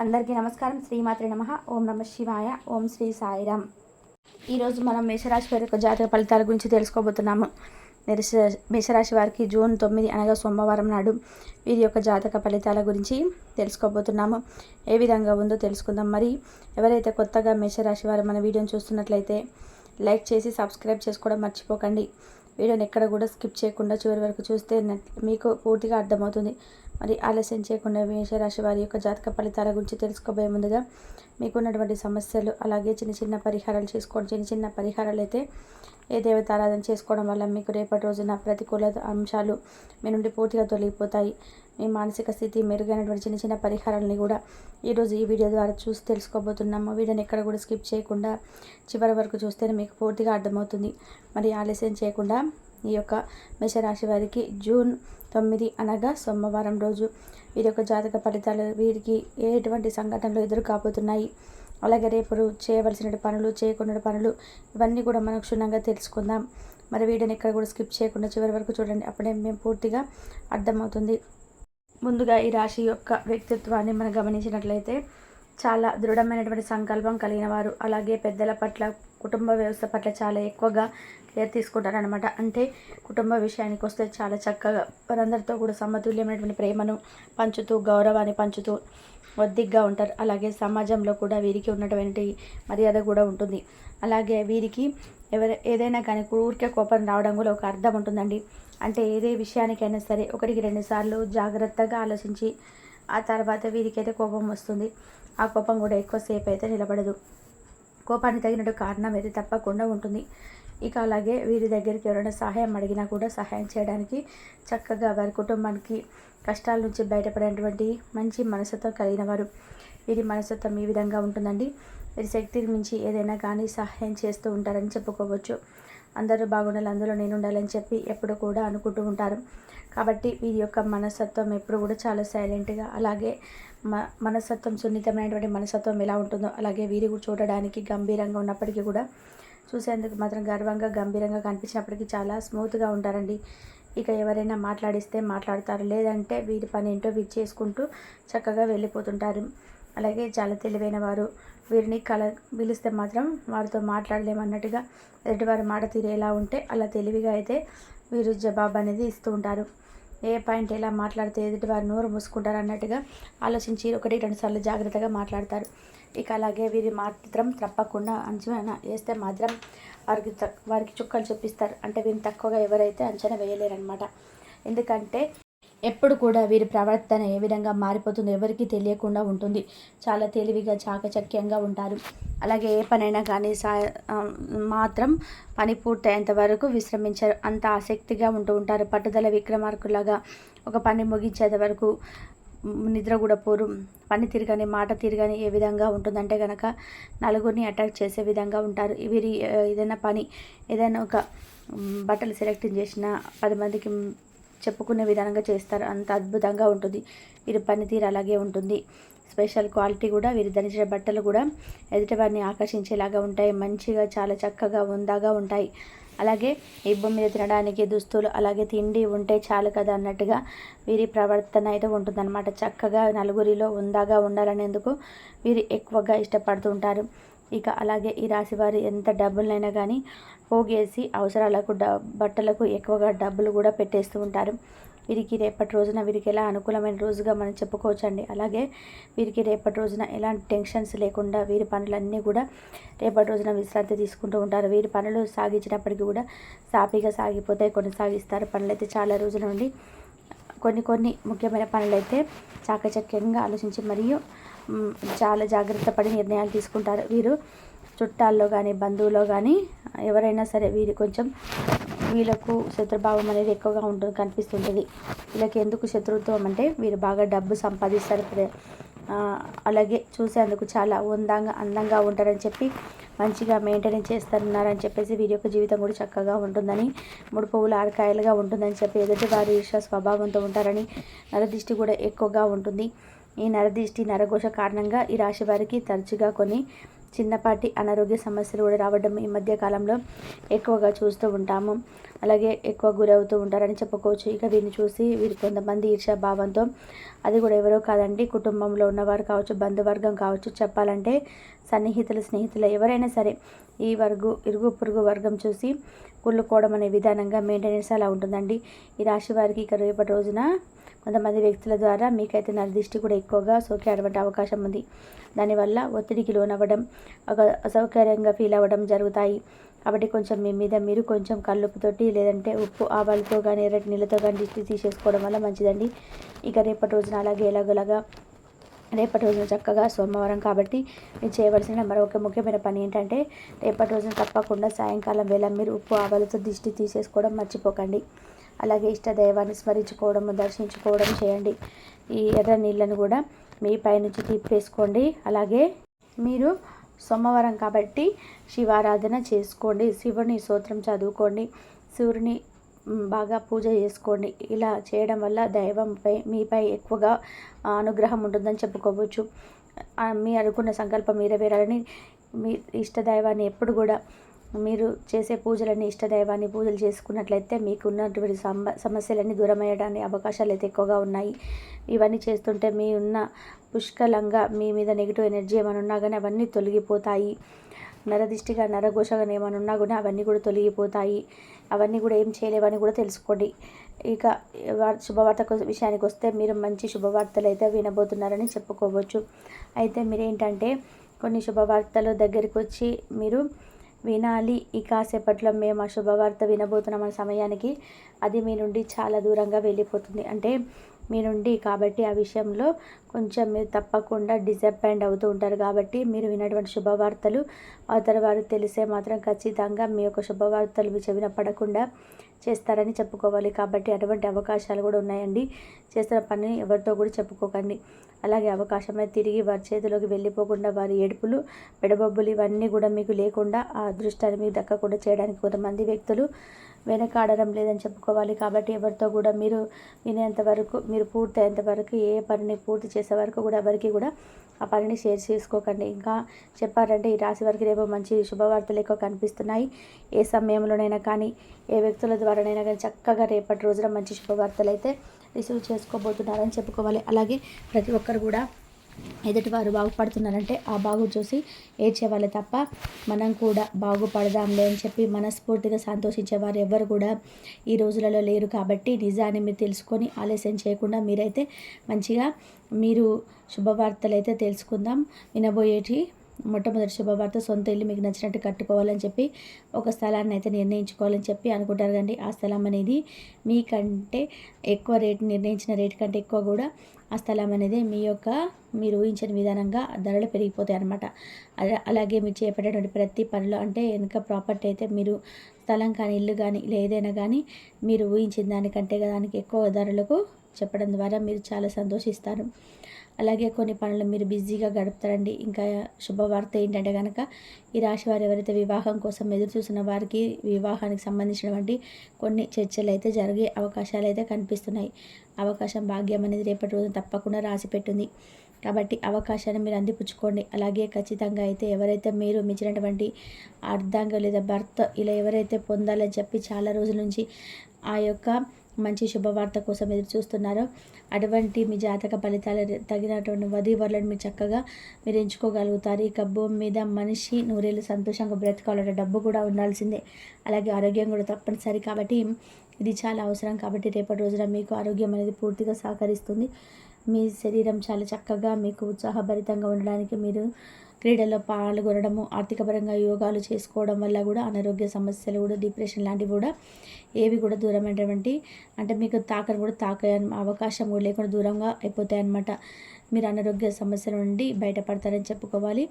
అందరికీ నమస్కారం. శ్రీమాత్రే నమః. ఓం నమ శివాయ. ఓం శ్రీ సాయిరామ్. ఈరోజు మనం మేషరాశి వారి యొక్క జాతక ఫలితాల గురించి తెలుసుకోబోతున్నాము. మేషరాశి వారికి జూన్ 9 అనగా సోమవారం నాడు వీరి యొక్క జాతక ఫలితాల గురించి తెలుసుకోబోతున్నాము. ఏ విధంగా ఉందో తెలుసుకుందాం. మరి ఎవరైతే కొత్తగా మేషరాశి వారు మన వీడియోని చూస్తున్నట్లయితే లైక్ చేసి సబ్స్క్రైబ్ చేసుకోవడం మర్చిపోకండి. వీడియోని ఎక్కడ కూడా స్కిప్ చేయకుండా చివరి వరకు చూస్తే మీకు పూర్తిగా అర్థమవుతుంది. మరి ఆలస్యం చేయకుండా మేషరాశి వారి యొక్క జాతక ఫలితాల గురించి తెలుసుకోబోయే ముందుగా మీకున్నటువంటి సమస్యలు, అలాగే చిన్న చిన్న పరిహారాలు చేసుకోండి. చిన్న పరిహారాలు అయితే ఏ దేవతారాధన చేసుకోవడం వల్ల మీకు రేపటి రోజున ప్రతికూల అంశాలు మీ నుండి పూర్తిగా తొలగిపోతాయి. మీ మానసిక స్థితి మెరుగైనటువంటి చిన్న చిన్న పరిహారాలని కూడా ఈరోజు ఈ వీడియో ద్వారా చూసి తెలుసుకోబోతున్నాము. వీడియోని ఎక్కడ కూడా స్కిప్ చేయకుండా చివరి వరకు చూస్తేనే మీకు పూర్తిగా అర్థమవుతుంది. మరి ఆలస్యం చేయకుండా ఈ యొక్క మేషరాశి వారికి జూన్ 9 అనగా సోమవారం రోజు వీరి యొక్క జాతక ఫలితాలు, వీరికి ఎటువంటి సంఘటనలు ఎదురు కాబోతున్నాయి, అలాగే రేపు చేయవలసిన పనులు, చేయకుండా పనులు, ఇవన్నీ కూడా మనం క్షుణ్ణంగా తెలుసుకుందాం. మరి వీడియోని ఎక్కడ కూడా స్కిప్ చేయకుండా చివరి వరకు చూడండి. అప్పుడే మేము పూర్తిగా అర్థమవుతుంది. ముందుగా ఈ రాశి యొక్క వ్యక్తిత్వాన్ని మనం గమనించినట్లయితే చాలా దృఢమైనటువంటి సంకల్పం కలిగిన వారు, అలాగే పెద్దల పట్ల, కుటుంబ వ్యవస్థ పట్ల చాలా ఎక్కువగా కేర్ తీసుకుంటారనమాట. అంటే కుటుంబ విషయానికి వస్తే చాలా చక్కగా వారందరితో కూడా సమతుల్యమైనటువంటి ప్రేమను పంచుతూ, గౌరవాన్ని పంచుతూ ఒద్దిగ్గా ఉంటారు. అలాగే సమాజంలో కూడా వీరికి ఉన్నటువంటి మర్యాద కూడా ఉంటుంది. అలాగే వీరికి ఏదైనా కానీ ఊరికే కోపం రావడం కూడా ఒక అర్థం ఉంటుందండి. అంటే ఏదే విషయానికైనా సరే 1-2 సార్లు జాగ్రత్తగా ఆలోచించి ఆ తర్వాత వీరికైతే కోపం వస్తుంది. ఆ కోపం కూడా ఎక్కువసేపు అయితే నిలబడదు. కోపానికి తగినట్టు కారణం అయితే తప్పకుండా ఉంటుంది. ఇక అలాగే వీరి దగ్గరికి ఎవరైనా సహాయం అడిగినా కూడా సహాయం చేయడానికి చక్కగా వారి కుటుంబానికి కష్టాల నుంచి బయటపడేటువంటి మంచి మనస్తత్వం కలిగిన వారు. వీరి మనస్తత్వం ఈ విధంగా ఉంటుందండి. వీరి శక్తికి మించి ఏదైనా కానీ సహాయం చేస్తూ ఉంటారని చెప్పుకోవచ్చు. అందరూ బాగుండాలి, అందులో నేను ఉండాలని చెప్పి ఎప్పుడు కూడా అనుకుంటూ ఉంటారు. కాబట్టి వీరి యొక్క మనస్తత్వం ఎప్పుడు కూడా చాలా సైలెంట్గా, అలాగే మనస్తత్వం సున్నితమైనటువంటి మనస్తత్వం ఎలా ఉంటుందో అలాగే వీరి చూడడానికి గంభీరంగా ఉన్నప్పటికీ కూడా చూసేందుకు మాత్రం గర్వంగా, గంభీరంగా కనిపించినప్పటికీ చాలా స్మూత్గా ఉంటారండి. ఇక ఎవరైనా మాట్లాడిస్తే మాట్లాడతారు, లేదంటే వీరి పని ఏంటో వీరు చేసుకుంటూ చక్కగా వెళ్ళిపోతుంటారు. అలాగే చాలా తెలివైన వారు. వీరిని పిలిస్తే మాత్రం వారితో మాట్లాడలేమన్నట్టుగా ఎదుటివారి మాట తీరు ఎలా ఉంటే అలా తెలివిగా అయితే వీరు జవాబు అనేది ఇస్తూ ఉంటారు. ఏ పాయింట్ ఎలా మాట్లాడితే ఎదుటివారు నోరు మూసుకుంటారు అన్నట్టుగా ఆలోచించి 1-2 సార్లు జాగ్రత్తగా మాట్లాడతారు. ఇక అలాగే వీరి మాత్రం తప్పకుండా అంచనా వేస్తే మాత్రం వారికి చుక్కలు చూపిస్తారు. అంటే వీరిని తక్కువగా ఎవరైతే అంచనా వేయలేరనమాట. ఎందుకంటే ఎప్పుడు కూడా వీరి ప్రవర్తన ఏ విధంగా మారిపోతుందో ఎవరికి తెలియకుండా ఉంటుంది. చాలా తెలివిగా, చాకచక్యంగా ఉంటారు. అలాగే ఏ పనైనా కానీ మాత్రం పని పూర్తయ్యేంత వరకు విశ్రమించారు. అంత ఆసక్తిగా ఉంటూ ఉంటారు. పట్టుదల విక్రమార్కులాగా ఒక పని ముగించేంత వరకు నిద్ర కూడా పోరు. పని తిరగని, మాట తిరగని ఏ విధంగా ఉంటుందంటే కనుక నలుగురిని అట్రాక్ట్ చేసే విధంగా ఉంటారు. వీరి ఏదైనా ఒక బట్టలు సెలెక్ట్ చేసిన 10 మందికి చెప్పుకునే విధానంగా చేస్తారు. అంత అద్భుతంగా ఉంటుంది. వీరి పనితీరు అలాగే ఉంటుంది. స్పెషల్ క్వాలిటీ కూడా వీరు ధరించిన బట్టలు కూడా ఎదుటివారిని ఆకర్షించేలాగా ఉంటాయి. మంచిగా, చాలా చక్కగా, ఉందాగా ఉంటాయి. అలాగే ఈ భూమి మీద తినడానికి దుస్తులు, అలాగే తిండి ఉంటే చాలు కదా అన్నట్టుగా వీరి ప్రవర్తన అయితే ఉంటుందన్నమాట. చక్కగా నలుగురిలో ఉందాగా ఉండాలనేందుకు వీరు ఎక్కువగా ఇష్టపడుతూ ఉంటారు. ఇక అలాగే ఈ రాశి వారు ఎంత డబ్బులైనా కానీ పోగేసి అవసరాలకు, బట్టలకు ఎక్కువగా డబ్బులు కూడా పెట్టేస్తూ ఉంటారు. వీరికి రేపటి రోజున వీరికి ఎలా అనుకూలమైన రోజుగా మనం చెప్పుకోవచ్చండి. అలాగే వీరికి రేపటి రోజున ఎలాంటి టెన్షన్స్ లేకుండా వీరి పనులన్నీ కూడా రేపటి రోజున విశ్రాంతి తీసుకుంటూ ఉంటారు. వీరి పనులు సాగించినప్పటికీ కూడా సాఫీగా సాగిపోతాయి, కొనసాగిస్తారు. పనులైతే చాలా రోజుల నుండి కొన్ని ముఖ్యమైన పనులైతే చాకచక్యంగా ఆలోచించి మరియు చాలా జాగ్రత్త పడి నిర్ణయాలు తీసుకుంటారు. వీరు చుట్టాల్లో కానీ, బంధువులో కానీ ఎవరైనా సరే వీళ్ళకు శత్రుభావం అనేది ఎక్కువగా కనిపిస్తుంటుంది. వీళ్ళకి ఎందుకు శత్రుత్వం అంటే వీరు బాగా డబ్బు సంపాదిస్తారు. అలాగే చూసేందుకు చాలా అందంగా ఉంటారని చెప్పి మంచిగా మెయింటైన్ చేస్తున్నారని చెప్పేసి వీరి యొక్క జీవితం కూడా చక్కగా ఉంటుందని, 3 పువ్వులు 6 కాయలుగా ఉంటుందని చెప్పి ఎదుటి వారి ఈర్ష్య స్వభావంతో ఉంటారని, నరదిష్టి కూడా ఎక్కువగా ఉంటుంది. ఈ నరదిష్టి, నరఘోష కారణంగా ఈ రాశి వారికి తరచుగా కొన్ని చిన్నపాటి అనారోగ్య సమస్యలు కూడా రావడం ఈ మధ్య కాలంలో ఎక్కువగా చూస్తూ ఉంటాము. అలాగే ఎక్కువ గురవుతూ ఉంటారని చెప్పుకోవచ్చు. ఇక వీరిని చూసి వీరు కొంతమంది ఈర్ష్యాభావంతో, అది కూడా ఎవరో కాదండి, కుటుంబంలో ఉన్నవారు కావచ్చు, బంధువర్గం కావచ్చు, చెప్పాలంటే సన్నిహితులు, స్నేహితులు ఎవరైనా సరే ఈ ఇరుగు పొరుగు వర్గం చూసి కుళ్ళుకోవడం అనే విధానంగా మెయింటెనెన్స్ అలా ఉంటుందండి. ఈ రాశి వారికి ఇక రేపటి రోజున కొంతమంది వ్యక్తుల ద్వారా మీకైతే నరదిష్టి కూడా ఎక్కువగా సోకే అటువంటి అవకాశం ఉంది. దానివల్ల ఒత్తిడికి లోనవ్వడం, ఒక అసౌకర్యంగా ఫీల్ అవ్వడం జరుగుతాయి. కాబట్టి కొంచెం మీ మీద మీరు కొంచెం కల్లుపుతోటి లేదంటే ఉప్పు ఆవాలతో కానీ ఎర్రటి నీళ్ళతో కానీ దిష్టి తీసేసుకోవడం వల్ల మంచిదండి. ఇక రేపటి రోజున అలాగే ఎలాగోలాగా రేపటి రోజున చక్కగా సోమవారం కాబట్టి మీరు చేయవలసిన మరొక ముఖ్యమైన పని ఏంటంటే, రేపటి రోజున తప్పకుండా సాయంకాలం వేళ మీరు ఉప్పు ఆవాలతో దిష్టి తీసేసుకోవడం మర్చిపోకండి. అలాగే ఇష్ట దైవాన్ని స్మరించుకోవడం, దర్శించుకోవడం చేయండి. ఈ ఎర్ర నీళ్ళను కూడా మీ పైనుంచి తిప్పేసుకోండి. అలాగే మీరు సోమవారం కాబట్టి శివారాధన చేసుకోండి, శివుని స్తోత్రం చదువుకోండి, శివుని బాగా పూజ చేసుకోండి. ఇలా చేయడం వల్ల దైవంపై మీపై ఎక్కువగా అనుగ్రహం ఉంటుందని చెప్పుకోవచ్చు. మీ అనుకున్న సంకల్పం నెరవేరాలని, మీ ఇష్టదైవాన్ని ఎప్పుడు కూడా మీరు చేసే పూజలన్నీ ఇష్టదైవాన్ని పూజలు చేసుకున్నట్లయితే మీకు ఉన్నటువంటి సమస్యలన్నీ దూరమయ్యడానికి అవకాశాలు అయితే ఎక్కువగా ఉన్నాయి. ఇవన్నీ చేస్తుంటే మీ ఉన్న పుష్కలంగా మీ మీద నెగిటివ్ ఎనర్జీ ఏమైనా ఉన్నా కానీ అవన్నీ తొలగిపోతాయి. నరదిష్టిగా నరఘోషగా ఏమైనా ఉన్నా కూడా అవన్నీ కూడా తొలగిపోతాయి. అవన్నీ కూడా ఏం చేయలేవని కూడా తెలుసుకోండి. ఇక శుభవార్త విషయానికి వస్తే మీరు మంచి శుభవార్తలు అయితే వినబోతున్నారని చెప్పుకోవచ్చు. అయితే మీరేంటంటే కొన్ని శుభవార్తలు దగ్గరికి వచ్చి మీరు వినాలి, ఈ కాసేపట్లో మేము ఆ శుభవార్త వినబోతున్నాం సమయానికి అది మీ నుండి చాలా దూరంగా వెళ్ళిపోతుంది. అంటే మీ నుండి కాబట్టి ఆ విషయంలో కొంచెం మీరు తప్పకుండా డిసప్పాయింట్ అవుతూ ఉంటారు. కాబట్టి మీరు విన్నటువంటి శుభవార్తలు అవతల వారు తెలిసే మాత్రం ఖచ్చితంగా మీ యొక్క శుభవార్తలు చెవిన పడకుండా చేస్తారని చెప్పుకోవాలి. కాబట్టి అటువంటి అవకాశాలు కూడా ఉన్నాయండి. చేస్తున్న పని ఎవరితో కూడా చెప్పుకోకండి. అలాగే అవకాశమే తిరిగి వారి చేతిలోకి వెళ్ళిపోకుండా, వారి ఏడుపులు, పెడబొబ్బులు ఇవన్నీ కూడా మీకు లేకుండా, ఆ అదృష్టాన్ని మీకు దక్కకుండా చేయడానికి కొంతమంది వ్యక్తులు వెనకాడడం లేదని చెప్పుకోవాలి. కాబట్టి ఎవరితో కూడా మీరు వినేంత వరకు, మీరు పూర్తి అయ్యేంత వరకు, ఏ పనిని పూర్తి చేసే వరకు కూడా ఎవరికి కూడా ఆ పనిని షేర్ చేసుకోకండి. ఇంకా చెప్పారంటే ఈ రాశి వారికి రేపు మంచి శుభవార్తలు ఎక్కువ కనిపిస్తున్నాయి. ఏ సమయంలోనైనా కానీ, ఏ వ్యక్తుల ద్వారానైనా కానీ చక్కగా రేపటి రోజున మంచి శుభవార్తలు అయితే రిసీవ్ చేసుకోబోతున్నారని చెప్పుకోవాలి. అలాగే ప్రతి ఒక్కరు కూడా ఎదుటివారు బాగుపడుతున్నారంటే ఆ బాగు చూసి ఏడ్చేవాళ్ళే తప్ప మనం కూడా బాగుపడదాంలే అని చెప్పి మనస్ఫూర్తిగా సంతోషించేవారు ఎవరు కూడా ఈ రోజులలో లేరు. కాబట్టి నిజాన్ని మీరు తెలుసుకొని ఆలస్యం చేయకుండా మీరైతే మంచిగా మీరు శుభవార్తలు అయితే తెలుసుకుందాం. వినబోయేటి మొట్టమొదటి శుభవార్త, సొంత ఇల్లు మీకు నచ్చినట్టు కట్టుకోవాలని చెప్పి ఒక స్థలాన్ని అయితే నిర్ణయించుకోవాలని చెప్పి అనుకుంటారు. కానీ ఆ స్థలం అనేది మీకంటే ఎక్కువ రేటు, నిర్ణయించిన రేటు కంటే ఎక్కువ కూడా ఆ స్థలం అనేది మీరు ఊహించిన విధానంగా ధరలు పెరిగిపోతాయి అన్నమాట. అలాగే మీరు చేపట్టేటువంటి ప్రతి పనిలో, అంటే వెనుక ప్రాపర్టీ అయితే మీరు స్థలం కానీ ఇల్లు కానీ ఏదైనా కానీ మీరు ఊహించిన దానికంటే దానికి ఎక్కువ ధరలకు చెప్పడం ద్వారా మీరు చాలా సంతోషిస్తారు. అలాగే కొన్ని పనులు మీరు బిజీగా గడుపుతారండి. ఇంకా శుభవార్త ఏంటంటే కనుక ఈ రాశి వారు ఎవరైతే వివాహం కోసం ఎదురు చూసిన వారికి వివాహానికి సంబంధించినటువంటి కొన్ని చర్చలు అయితే జరిగే అవకాశాలు అయితే కనిపిస్తున్నాయి. అవకాశం, భాగ్యం అనేది రేపటి రోజున తప్పకుండా రాసి పెట్టింది. కాబట్టి అవకాశాన్ని మీరు అందిపుచ్చుకోండి. అలాగే ఖచ్చితంగా అయితే ఎవరైతే మీరు మించినటువంటి అర్ధాంగం లేదా భర్త ఇలా ఎవరైతే పొందాలని చెప్పి చాలా రోజుల నుంచి ఆ యొక్క మంచి శుభవార్త కోసం ఎదురు చూస్తున్నారో అటువంటి మీ జాతక ఫలితాలు తగినటువంటి వధూవరులను మీరు చక్కగా మీరు ఎంచుకోగలుగుతారు. ఇక భూమి మీద మనిషి నూరేళ్ళు సంతోషంగా బ్రతకాలంటే డబ్బు కూడా ఉండాల్సిందే, అలాగే ఆరోగ్యం కూడా తప్పనిసరి. కాబట్టి ఇది చాలా అవసరం. కాబట్టి రేపటి రోజున మీకు ఆరోగ్యం అనేది పూర్తిగా సహకరిస్తుంది. మీ శరీరం చాలా చక్కగా మీకు ఉత్సాహభరితంగా ఉండడానికి మీరు క్రీడల్లో పాల్గొనడము, ఆర్థికపరంగా యోగాలు చేసుకోవడం వల్ల కూడా అనారోగ్య సమస్యలు కూడా, డిప్రెషన్ లాంటివి కూడా ఏవి కూడా దూరమైనటువంటి, అంటే మీకు తాకని కూడా తాకే అవకాశం కూడా లేకుండా దూరంగా అయిపోతాయి అన్నమాట. మీరు అనారోగ్య సమస్యల నుండి బయటపడతారని చెప్పుకోవాలి.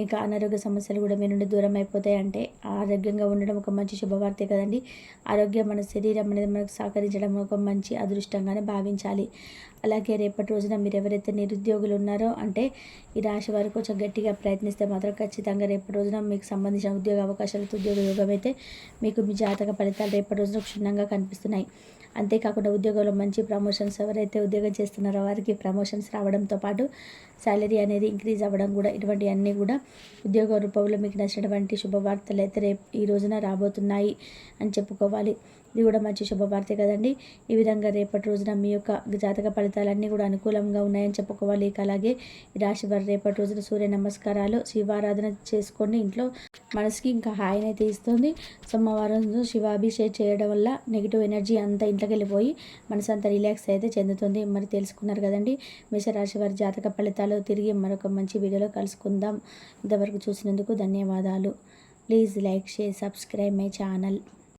ఇంకా అనారోగ్య సమస్యలు కూడా మీ నుండి దూరం అయిపోతాయి. అంటే ఆరోగ్యంగా ఉండడం ఒక మంచి శుభవార్తే కదండి. ఆరోగ్యం మన శరీరం అనేది మనకు సహకరించడం ఒక మంచి అదృష్టంగానే భావించాలి. అలాగే రేపటి రోజున మీరు ఎవరైతే నిరుద్యోగులు ఉన్నారో, అంటే ఈ రాశి వారు కొంచెం గట్టిగా ప్రయత్నిస్తే మాత్రం ఖచ్చితంగా రేపటి రోజున మీకు సంబంధించిన ఉద్యోగ అవకాశాలతో ఉద్యోగ యోగం అయితే మీకు మీ జాతక ఫలితాలు రేపటి రోజున క్షుణ్ణంగా కనిపిస్తున్నాయి. అంతేకాకుండా ఉద్యోగంలో మంచి ప్రమోషన్స్, ఎవరైతే ఉద్యోగం చేస్తున్నారో వారికి ప్రమోషన్స్ రావడంతో పాటు శాలరీ అనేది ఇంక్రీజ్ అవ్వడం కూడా, ఇటువంటివన్నీ కూడా ఉద్యోగ రూపంలో మీకు నచ్చినటువంటి శుభవార్తలు అయితే రేపు ఈ రోజున రాబోతున్నాయి అని చెప్పుకోవాలి. ఇది కూడా మంచి శుభవార్తే కదండి. ఈ విధంగా రేపటి రోజున మీ యొక్క జాతక ఫలితాలన్నీ కూడా అనుకూలంగా ఉన్నాయని చెప్పుకోవాలి. ఇక అలాగే ఈ రాశి వారు రేపటి రోజున సూర్య నమస్కారాలు, శివారాధన చేసుకోండి. ఇంట్లో మనసుకి ఇంకా హాయినైతే ఇస్తుంది. సోమవారం రోజు శివాభిషేకం చేయడం వల్ల నెగిటివ్ ఎనర్జీ అంతా ఇంట్లోకి వెళ్ళిపోయి మనసు అంతా రిలాక్స్ అయితే చెందుతుంది. మరి తెలుసుకున్నారు కదండి మేషరాశి వారి జాతక ఫలితాలు. తిరిగి మరొక మంచి వీడియోలో కలుసుకుందాం. ఇంతవరకు చూసినందుకు ధన్యవాదాలు. Please like, share, subscribe my channel.